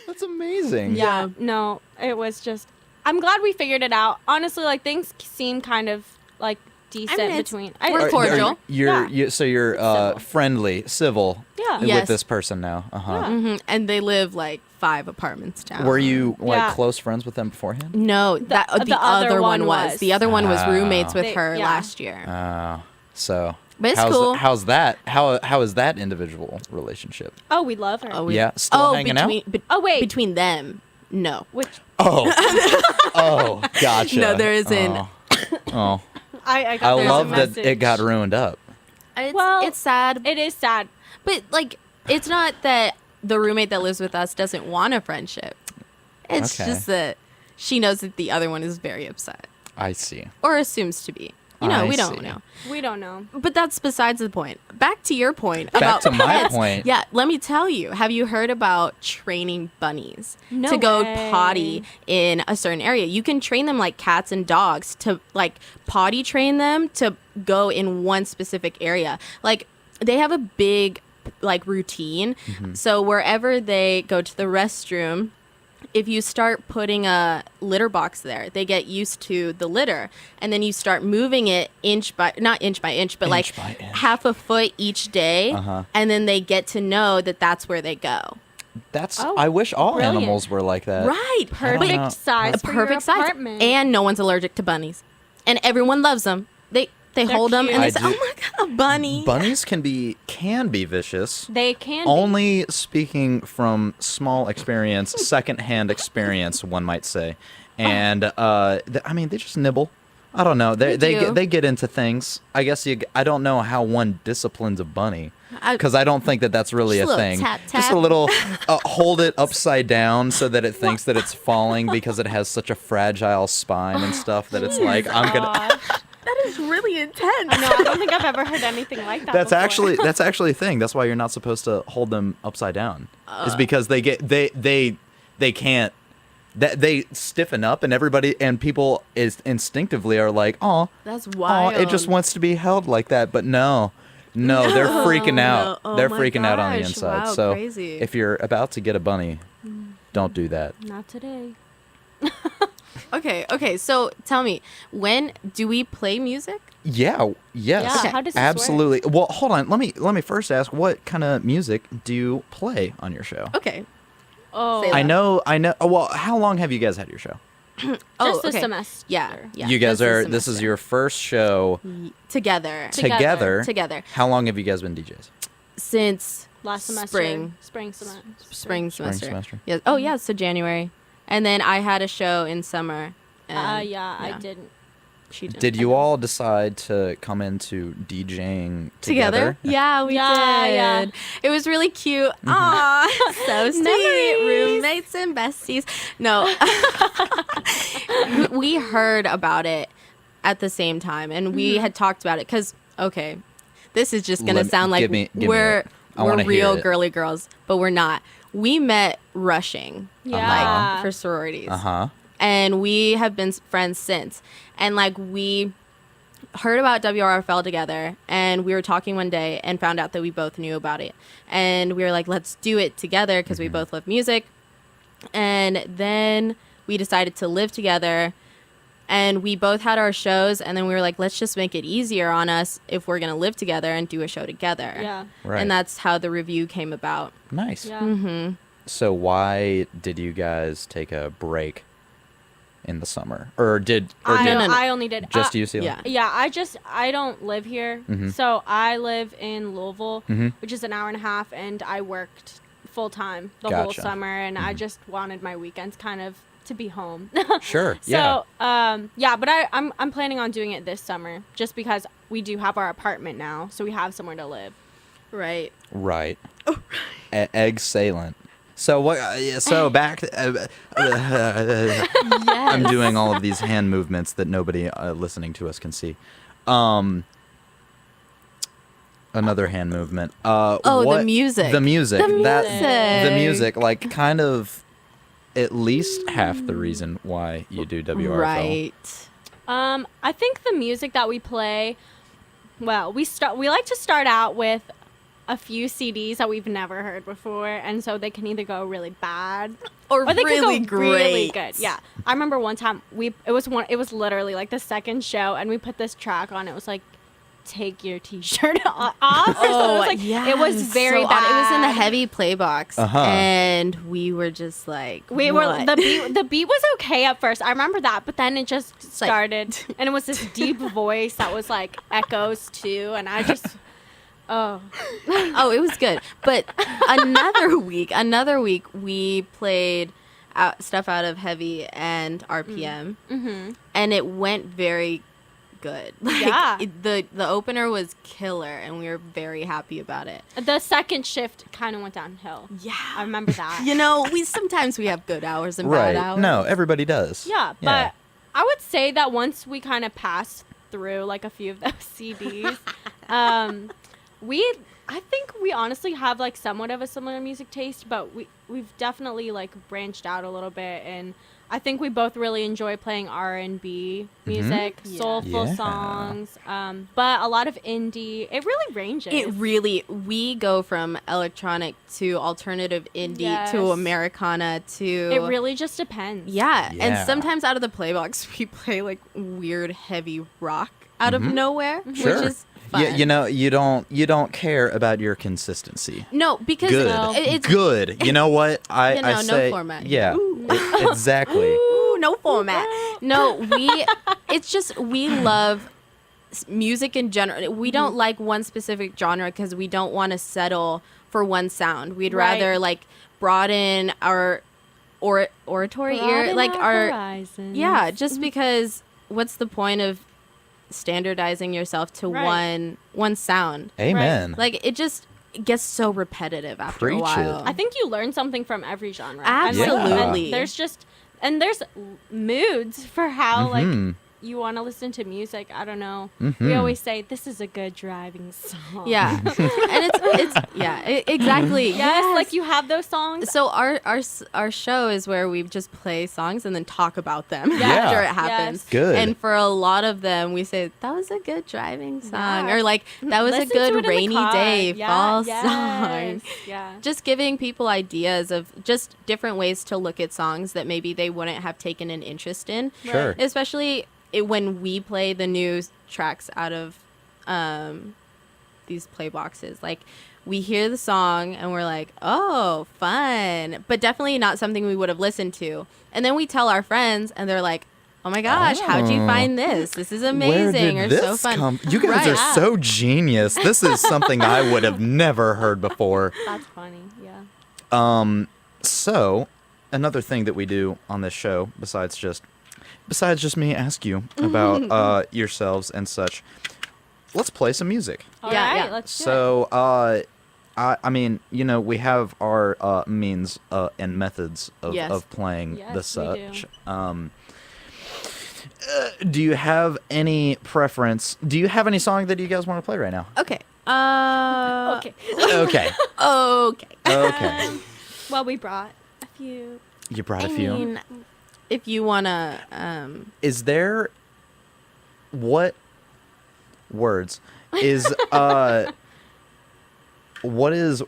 That's amazing. Yeah. No, it was just. I'm glad we figured it out. Honestly, like things seem kind of like decent between. We're cordial. You're Civil. friendly, civil. Yeah. With Yes. this person now. Yeah. And they live like 5 apartments down. Were you like Yeah. close friends with them beforehand? No, the other one was. The other one was Oh. roommates with her Yeah. last year. So. But it's how's cool. How's that? How is that individual relationship? Oh, we love her. Yeah, still hanging out. Wait. between them, no. Which Oh, gotcha. No, there isn't. Oh, I I love that message. it got ruined up. It's sad, It is sad. but like it's not that the roommate that lives with us doesn't want a friendship. It's Okay. just that she knows that the other one is very upset I see. or assumes to be. You know, I we don't see. know. We don't know. But that's besides the point. Back to your point Back about to my pets. point. Yeah, let me tell you. Have you heard about training bunnies No to go way. potty in a certain area? You can train them like cats and dogs to like potty train them to go in one specific area. Like they have a big like routine. Mm-hmm. So wherever they go to the restroom, if you start putting a litter box there, they get used to the litter, and then you start moving it not inch by inch, but like by inch. half a foot each day, Uh-huh. and then they get to know that that's where they go. That's. Oh, I wish all brilliant. animals were like that. Right, I don't know. Perfect size a for perfect your size, apartment. and no one's allergic to bunnies, and everyone loves them. They hold them and cute. they I say, do- "Oh my god, a bunny!" Bunnies can be vicious. they can be. Only speaking from small experience, secondhand experience, one might say. And I mean, they just nibble. I don't know. They do. They get into things. I guess I don't know how one disciplines a bunny, because I don't think that's really Just a a little thing. tap, Just tap. a little hold it upside down so that it thinks that it's falling because it has such a fragile spine and stuff that it's like I'm gonna. Gosh. That is really intense. No, I don't think I've ever heard anything like that. That's before. actually a thing. That's why you're not supposed to hold them upside down. Is because they can't. They stiffen up, and everybody and people is instinctively are like, oh, That's oh, wild. it just wants to be held like that. But no, they're freaking out. no. Oh They're my freaking out on the gosh, inside. wow, so crazy. if you're about to get a bunny, don't do that. Not today. Okay. So tell me, when do we play music? Yeah. Yes. Yeah, how does this absolutely. Well, hold on. Let me first ask, what kind of music do you play on your show? Okay. Oh, Say I know. Well, how long have you guys had your show? just a semester. Yeah. You guys just a are. This is semester. your first show together together. How long have you guys been DJs? since Last semester. spring Spring semester. semester. Yeah. Oh yeah, so January, and then I had a show in summer. And, Yeah, I didn't. She did. Did you all decide to come into DJing together? Yeah, we Yeah, did. yeah. It was really cute. Aw, so sweet. Memories. Roommates and besties. No. We heard about it at the same time, and we had talked about it because, okay, this is just going to sound like give me we're it. I wanna hear real it. girly girls, but we're not. We met rushing Yeah. like for sororities. Uh-huh. And we have been friends since. And like we heard about WRFl together, and we were talking one day and found out that we both knew about it. And we were like, let's do it together because we both love music. And then we decided to live together, and we both had our shows, and then we were like, let's just make it easier on us if we're going to live together and do a show together. Yeah. Right. And that's how the review came about. Nice. Yeah. So why did you guys take a break in the summer? Or did I only did. just you, Sela? Yeah. Yeah, I don't live here. So I live in Louisville, which is an hour and a half, and I worked full time the whole Gotcha. summer, and I just wanted my weekends kind of to be home. Sure. Yeah. So, but I'm planning on doing it this summer just because we do have our apartment now, so we have somewhere to live. Right. Right. Egg salient. So what? So back. I'm doing all of these hand movements that nobody listening to us can see. Another hand movement. The music. The music. The The music. music. Like kind of at least half the reason why you do WRFL. Right. I think the music that we play, well, we like to start out with a few CDs that we've never heard before, and so they can either go really bad Or they really could go really great. good. Yeah, I remember one time it was literally like the second show, and we put this track on. It was like, take your T-shirt off. Oh, it was very so bad. It was in the heavy play box, Uh-huh. and we were just like, We were what? the beat was okay at first. I remember that, but then it just started, and it was this deep voice that was like echoes too, and I just Oh, it was good. But another week, we played stuff out of heavy and RPM, and it went very good. Like, Yeah. the opener was killer, and we were very happy about it. The second shift kind of went downhill. Yeah, I remember that. You know, sometimes we have good hours and Right. bad hours. No, everybody does. Yeah, but I would say that once we kind of passed through like a few of those CDs, I think we honestly have like somewhat of a similar music taste, but we've definitely like branched out a little bit, and I think we both really enjoy playing R&B music, Yeah. soulful Yeah. songs, but a lot of indie. It really ranges. We go from electronic to alternative indie Yes. to Americana to It really just depends. Yeah. Yeah. And sometimes out of the play box we play like weird heavy rock out of nowhere, Sure. which is fun. Yeah, you don't care about your consistency. No, because Good. it's Good. You know what? I You know, no say format. Yeah. Exactly. Ooh, no format. No, it's just we love music in general. We don't like one specific genre because we don't want to settle for one sound. We'd Right. rather like broaden our oratory ear, Broaden like our horizons. yeah. Just because, what's the point of standardizing yourself to Right. one sound? Amen. Like it just gets so repetitive after Preach a while. it. I think you learn something from every genre. Absolutely. And there's moods for how Mhm. like you want to listen to music. I don't know. Mhm. We always say this is a good driving song. Yeah, and it's exactly. Yes, like you have those songs. So our show is where we just play songs and then talk about them Yeah. after it happens. Yes. Good. And for a lot of them, we say that was a good driving song, Yeah. or like that was Listen a to it in good the rainy car. day Yeah, fall yes, song. Yeah. Just giving people ideas of just different ways to look at songs that maybe they wouldn't have taken an interest in. Sure. Especially when we play the new tracks out of these play boxes. Like, we hear the song and we're like, oh, fun. But definitely not something we would have listened to. And then we tell our friends and they're like, oh my gosh, how'd you find this? This is amazing, Where or did so this fun. come? You guys Right. are so genius. This is something I would have never heard before. That's funny. Yeah. So, another thing that we do on this show, besides just me ask you about yourselves and such, let's play some music. All Yeah, right, yeah. let's do it. So, I mean, you know, we have our means and methods Yes. of playing Yes, the we do. such. Do you have any preference? Do you have any song that you guys want to play right now? Okay. Okay. Okay. Okay. Okay. Well, we brought a few. You brought a I few. mean, if you want to... Is there what words is what is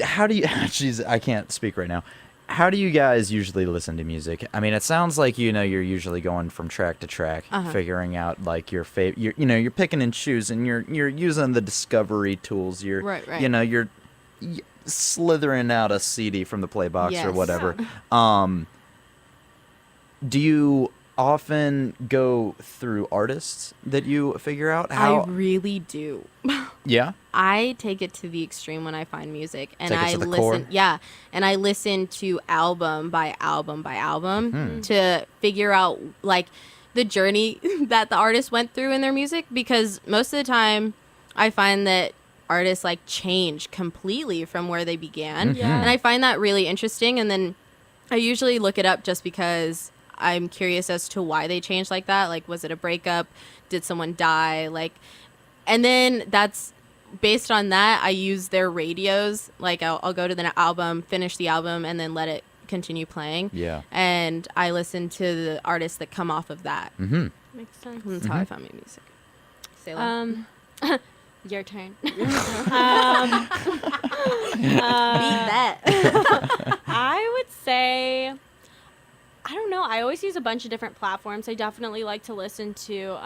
how do you jeez, I can't speak right now. How do you guys usually listen to music? I mean, it sounds like, you know, you're usually going from track to track, figuring out like your favorite. You're picking and choosing. You're using the discovery tools. You're Right. You know, you're slithering out a CD from the play box or Yes. whatever. Do you often go through artists that you figure out how? I really do. Yeah. I take it to the extreme when I find music, and Take it I to the listen. core? Yeah, and I listen to album by album by album to figure out like the journey that the artist went through in their music. Because most of the time, I find that artists like change completely from where they began, Yeah. and I find that really interesting. And then I usually look it up just because I'm curious as to why they changed like that. Like, was it a breakup? Did someone die? Like, and then that's based on that. I use their radios. Like, I'll go to the album, finish the album, and then let it continue playing. Yeah. And I listen to the artists that come off of that. Mm-hmm. Makes sense. That's how I found my music. Sela. Your turn. Beat that. I would say, I don't know. I always use a bunch of different platforms. I definitely like to listen to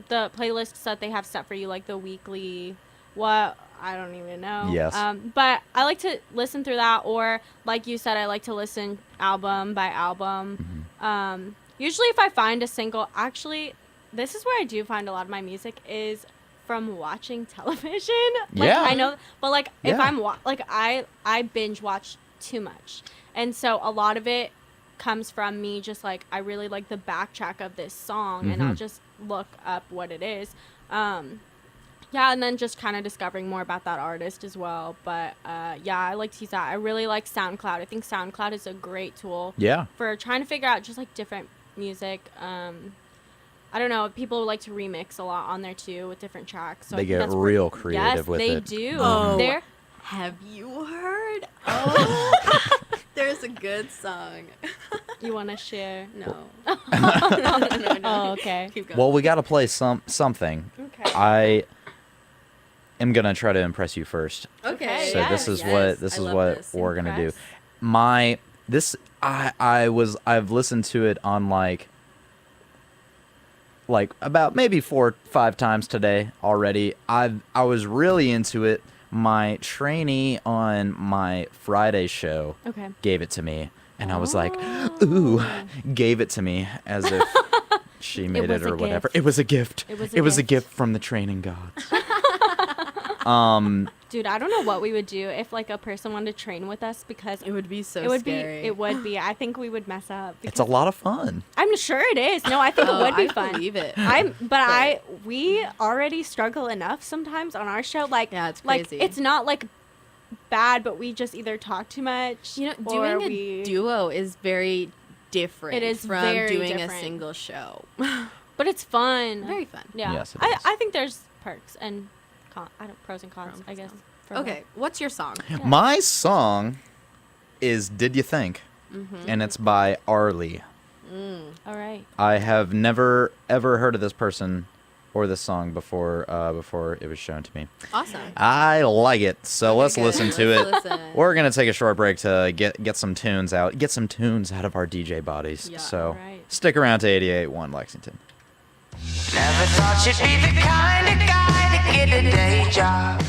the playlists that they have set for you, like the weekly, I don't even know. Yes. But I like to listen through that, or like you said, I like to listen album by album. Usually if I find a single, actually, this is where I do find a lot of my music is from watching television. Like, Yeah. I know, but like if Yeah. I'm I binge watch too much, and so a lot of it comes from me just like I really like the backtrack of this song, and I'll just look up what it is. Yeah, and then just kind of discovering more about that artist as well. But yeah, I like to use that. I really like SoundCloud. I think SoundCloud is a great tool Yeah. for trying to figure out just like different music. I don't know. People like to remix a lot on there too with different tracks. So They I think get that's real pretty- creative yes, with they it. do. Oh. They're Have you heard? Oh, there's a good song. you want to share? No. Oh, okay. Keep going. Well, we got to play something. Okay. I am gonna try to impress you first. Okay. So yes, this is yes, what this I is love what this. we're gonna do. Impress. I've listened to it on like about maybe 4 or 5 times today already. I was really into it. My trainee on my Friday show Okay. gave it to me, and I was like, ooh, gave it to me as if she made was it a or whatever. gift. It was a gift. It was a a gift. gift from the training gods. Dude, I don't know what we would do if like a person wanted to train with us, because It would be so it would scary. be. It would be. I think we would mess up. It's a lot of fun. I'm sure it is. No, I think it Oh, would be I fun. believe it. We already struggle enough sometimes on our show. Like, Yeah, it's like crazy. it's not like bad, but we just either talk too much. You know, or doing a duo is very different. It is from very doing different. a single show. but it's fun. Very fun. Yeah. Yes, it is. I think there's perks and pros and cons. Pros I and guess. cons. for Okay, what's your song? Yeah. My song is "Did You Think," and it's by Arlie. that. All right. I have never ever heard of this person or this song before it was shown to me. Awesome. I like it, so let's good. listen to Let's it. listen. We're gonna take a short break to get some tunes out, of our DJ bodies. Yeah, so right. stick around to 88.1 Lexington. Never thought you'd be the kind of guy to get a day job.